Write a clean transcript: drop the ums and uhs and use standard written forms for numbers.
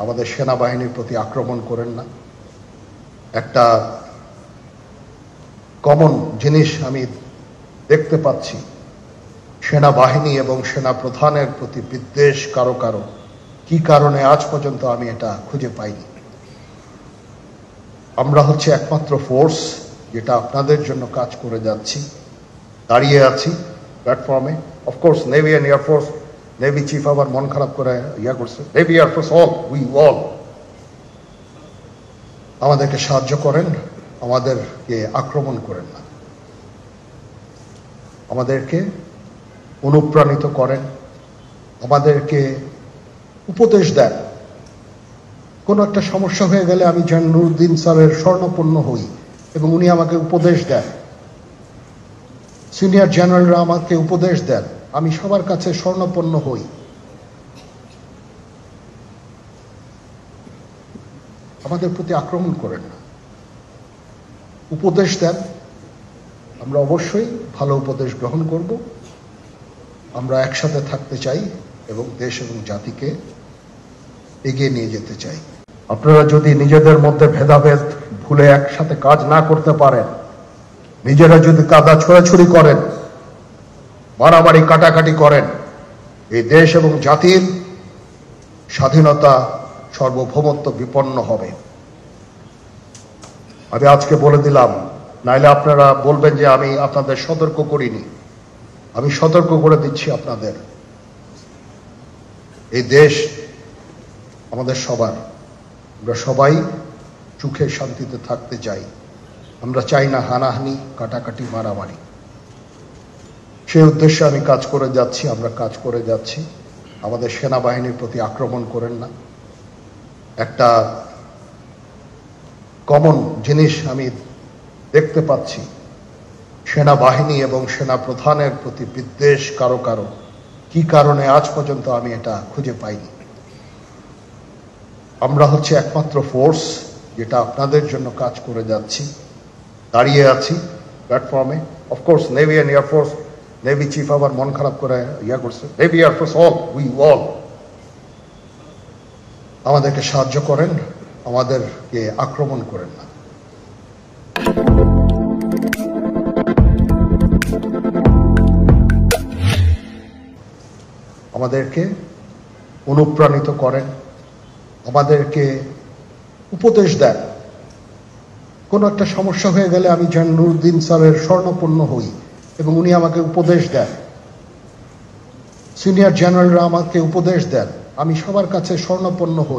আমাদের সেনাবাহিনীর প্রতি আক্রমণ করেন না। একটা কমন জিনিস আমি দেখতে পাচ্ছি, সেনাবাহিনী এবং সেনা প্রধানের প্রতি বিদ্বেষ কারো কারো, কি কারণে আজ পর্যন্ত আমি এটা খুঁজে পাইনি। আমরা হচ্ছে একমাত্র ফোর্স যেটা আপনাদের জন্য কাজ করে যাচ্ছি, দাঁড়িয়ে আছি প্ল্যাটফর্মে। Of course navy and air force, navy chief আবার মন খারাপ করে করছে, navy air force all, we all আমাদেরকে সাহায্য করেন, আমাদেরকে আক্রমণ করেন না, আমাদেরকে অনুপ্রাণিত করেন, আমাদেরকে উপদেশ দেন। কোনো একটা সমস্যা হয়ে গেলে আমি জেনারেল নুরুদ্দিন স্যারের স্বর্ণপন্ন হই এবং উনি আমাকে উপদেশ দেন, সিনিয়র জেনারেলরা আমাকে উপদেশ দেন, আমি সবার কাছে স্বর্ণপন্ন হই। আমাদের প্রতি আক্রমণ করেন না, উপদেশ দেন। আমরা অবশ্যই ভালো উপদেশ গ্রহণ করব। আমরা একসাথে থাকতে চাই এবং দেশ এবং জাতিকে এগিয়ে নিয়ে যেতে চাই। আপনারা যদি নিজেদের মধ্যে ভেদাভেদ ভুলে একসাথে কাজ না করতে পারেন, নিজেরা যদি কাদা ছোড়াছুড়ি করেন, মারামারি কাটাকাটি করেন, এই দেশ এবং জাতির স্বাধীনতা সার্বভৌমত্ব বিপন্ন হবে। আমি আজকে বলে দিলাম, নাইলে আপনারা বলবেন যে আমি আপনাদের সতর্ক করিনি। আমি সতর্ক করে দিচ্ছি আপনাদের। এই দেশ আমাদের সবার, আমরা সবাই সুখে শান্তিতে থাকতে চাই। আমরা চাই না হানাহানি, কাটাকাটি, মারামারি। সেই উদ্দেশ্যে আমি কাজ করে যাচ্ছি, আমরা কাজ করে যাচ্ছি। আমাদের সেনাবাহিনীর প্রতি আক্রমণ করেন না। একটা কমন জিনিস আমি দেখতে পাচ্ছি, সেনাবাহিনী এবং সেনা প্রধানের প্রতি বিদ্বেষ কারো কারো, কি কারণে আজ পর্যন্ত আমি এটা খুঁজে পাইনি। আমরা হচ্ছে একমাত্র ফোর্স যেটা আপনাদের জন্য কাজ করে যাচ্ছি, দাঁড়িয়ে আছি প্ল্যাটফর্মে। Of course navy and air force, navy chief আবার মন খারাপ করে করছে, navy air force all, we all আমাদেরকে সাহায্য করেন, আমাদেরকে আক্রমণ করেন না। আমাদেরকে অনুপ্রাণিত করেন, আমাদেরকে উপদেশ দেন। কোনো একটা সমস্যা হয়ে গেলে আমি জেনারেল নুরুদ্দিন স্যারের স্বর্ণপন্ন হই এবং উনি আমাকে উপদেশ দেন, সিনিয়র জেনারেলরা আমাকে উপদেশ দেন, আমি সবার কাছে স্বর্ণপন্ন হই।